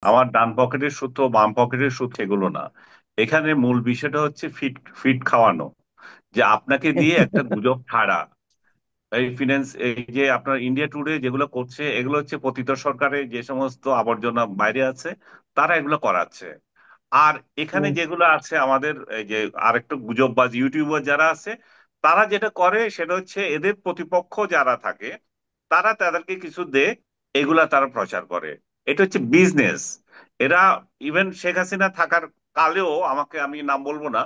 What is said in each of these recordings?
আমার ডান পকেটের সূত্র বাম পকেটের সূত্র এগুলো না। এখানে মূল বিষয়টা হচ্ছে ফিট ফিট খাওয়ানো, যে আপনাকে দিয়ে একটা গুজব ছাড়া। এই ফিনান্স, এই যে আপনার ইন্ডিয়া টুডে যেগুলো করছে, এগুলো হচ্ছে পতিত সরকারের যে সমস্ত আবর্জনা বাইরে আছে, তারা এগুলো করাচ্ছে। আর এখানে হুম, যেগুলো আছে আমাদের এই যে আরেকটা গুজববাজ ইউটিউবার যারা আছে, তারা যেটা করে সেটা হচ্ছে এদের প্রতিপক্ষ যারা থাকে তারা তাদেরকে কিছু দেয়, এগুলা তারা প্রচার করে। এটা হচ্ছে বিজনেস। এরা ইভেন শেখ হাসিনা থাকার কালেও, আমাকে, আমি নাম বলবো না,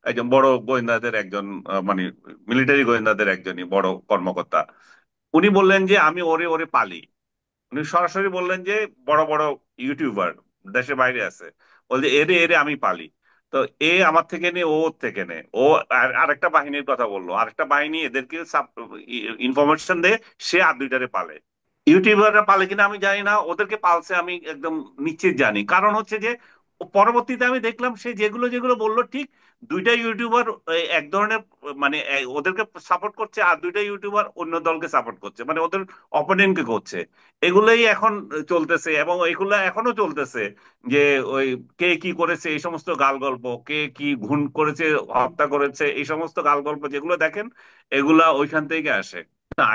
একজন বড় গোয়েন্দাদের একজন মানে মিলিটারি গোয়েন্দাদের একজনই বড় কর্মকর্তা, উনি বললেন যে আমি ওরে ওরে পালি। উনি সরাসরি বললেন যে বড় বড় ইউটিউবার দেশের বাইরে আছে, বলছে এরে এরে আমি পালি। তো এ আমার থেকে নে, ও ওর থেকে নে, ও আরেকটা বাহিনীর কথা বললো, আরেকটা বাহিনী এদেরকে ইনফরমেশন দেয়, সে আর দুইটারে পালে। ইউটিউবাররা পালে কিনা আমি জানি না, ওদেরকে পালছে আমি একদম নিশ্চিত জানি। কারণ হচ্ছে যে পরবর্তীতে আমি দেখলাম সে যেগুলো যেগুলো বললো ঠিক, দুইটা ইউটিউবার এক ধরনের, মানে ওদেরকে সাপোর্ট করছে, আর দুইটা ইউটিউবার অন্য দলকে সাপোর্ট করছে, মানে ওদের অপোনেন্টকে করছে। এগুলোই এখন চলতেছে এবং এগুলা এখনো চলতেছে, যে ওই কে কি করেছে এই সমস্ত গাল গল্প, কে কি খুন করেছে, হত্যা করেছে, এই সমস্ত গাল গল্প যেগুলো দেখেন, এগুলা ওইখান থেকে আসে।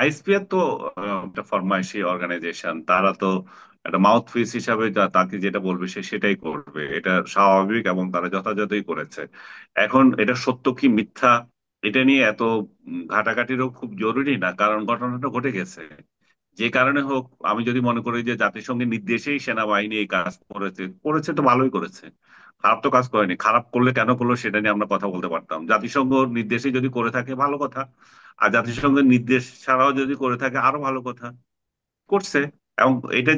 আইএসপিআর তো একটা ফরমাইশি অর্গানাইজেশন, তারা তো একটা মাউথ পিস হিসাবে তাকে যেটা বলবে সে সেটাই করবে, এটা স্বাভাবিক, এবং তারা যথাযথই করেছে। এখন এটা সত্য কি মিথ্যা, এটা নিয়ে এত ঘাটাঘাটিরও খুব জরুরি না, কারণ ঘটনাটা ঘটে গেছে। যে কারণে হোক, আমি যদি মনে করি যে জাতিসংঘের নির্দেশেই সেনাবাহিনী এই কাজ করেছে, করেছে তো ভালোই করেছে, খারাপ তো কাজ করেনি। খারাপ করলে কেন করলো সেটা নিয়ে আমরা কথা বলতে পারতাম। জাতিসংঘ নির্দেশে যদি করে থাকে ভালো কথা, আর জাতিসংঘের নির্দেশ ছাড়াও যদি করে থাকে আরো ভালো কথা। করছে, এবং এটা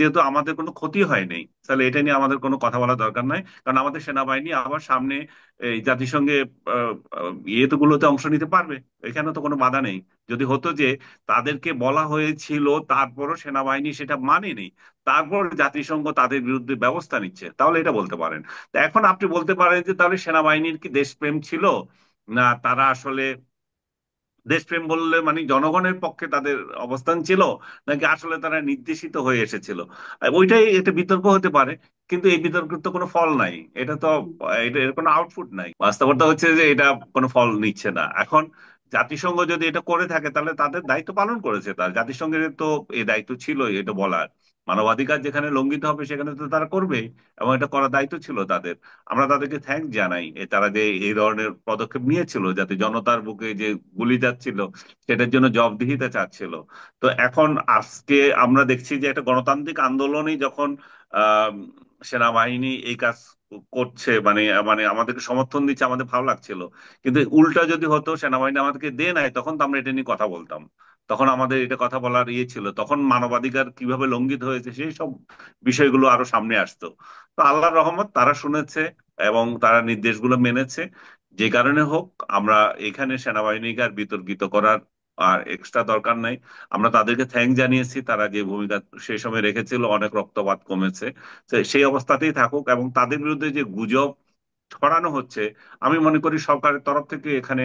যেহেতু আমাদের কোনো ক্ষতি হয় নাই, তাহলে এটা নিয়ে আমাদের কোনো কথা বলার দরকার নাই। কারণ আমাদের সেনাবাহিনী আবার সামনে এই জাতিসংঘে ইয়েতে গুলোতে অংশ নিতে পারবে, এখানে তো কোনো বাধা নেই। যদি হতো যে তাদেরকে বলা হয়েছিল তারপরও সেনাবাহিনী সেটা মানেনি, তারপর জাতিসংঘ তাদের বিরুদ্ধে ব্যবস্থা নিচ্ছে, তাহলে এটা বলতে পারেন। তো এখন আপনি বলতে পারেন যে তাহলে সেনাবাহিনীর কি দেশপ্রেম ছিল, না তারা আসলে দেশপ্রেম বললে মানে জনগণের পক্ষে তাদের অবস্থান ছিল, নাকি আসলে তারা নির্দেশিত হয়ে এসেছিল। ওইটাই একটা বিতর্ক হতে পারে, কিন্তু এই বিতর্কের তো কোনো ফল নাই। এটা তো, হুম, এটা এর কোনো আউটপুট নাই। বাস্তবতা হচ্ছে যে এটা কোনো ফল নিচ্ছে না এখন। জাতিসংঘ যদি এটা করে থাকে তাহলে তাদের দায়িত্ব পালন করেছে, তার জাতিসংঘের তো এই দায়িত্ব ছিল এটা বলার। মানবাধিকার যেখানে লঙ্ঘিত হবে সেখানে তো তারা করবেই, এবং এটা করার দায়িত্ব ছিল তাদের। আমরা তাদেরকে থ্যাঙ্কস জানাই, তারা যে এই ধরনের পদক্ষেপ নিয়েছিল, যাতে জনতার বুকে যে গুলি যাচ্ছিল সেটার জন্য জবাবদিহিতা চাচ্ছিল। তো এখন আজকে আমরা দেখছি যে একটা গণতান্ত্রিক আন্দোলনই যখন আহ সেনাবাহিনী এই কাজ করছে, মানে মানে আমাদেরকে সমর্থন দিচ্ছে, আমাদের ভালো লাগছিল। কিন্তু উল্টা যদি হতো, সেনাবাহিনী আমাদেরকে দে নাই, তখন তো আমরা এটা নিয়ে কথা বলতাম। তখন আমাদের এটা কথা বলার ইয়ে ছিল, তখন মানবাধিকার কিভাবে লঙ্ঘিত হয়েছে সেই সব বিষয়গুলো আরো সামনে আসতো। তো আল্লাহর রহমত, তারা শুনেছে এবং তারা নির্দেশগুলো মেনেছে। যে কারণে হোক, আমরা এখানে সেনাবাহিনীকে আর বিতর্কিত করার আর এক্সট্রা দরকার নাই। আমরা তাদেরকে থ্যাঙ্ক জানিয়েছি, তারা যে ভূমিকা সেই সময় রেখেছিল, অনেক রক্তপাত কমেছে। তো সেই অবস্থাতেই থাকুক, এবং তাদের বিরুদ্ধে যে গুজব ছড়ানো হচ্ছে, আমি মনে করি সরকারের তরফ থেকে এখানে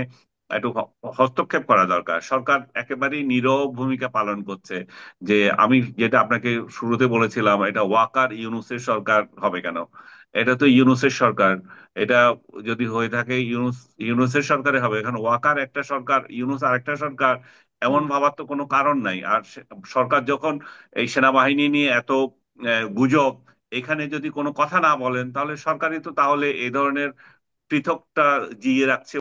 একটু হস্তক্ষেপ করা দরকার। সরকার একেবারেই নীরব ভূমিকা পালন করছে। যে আমি যেটা আপনাকে শুরুতে বলেছিলাম, এটা ওয়াকার ইউনুসের সরকার হবে কেন? এটা তো ইউনুসের সরকার। এটা যদি হয়ে থাকে ইউনুসের সরকারে হবে, এখন ওয়াকার একটা সরকার, ইউনুস আরেকটা সরকার, এমন হুম। ভাবার তো কোনো কারণ নাই। আর সরকার যখন এই সেনাবাহিনী নিয়ে এত গুজব, এখানে যদি কোনো কথা না বলেন, তাহলে সরকারই তো তাহলে এই ধরনের পৃথকটা জিইয়ে রাখছে।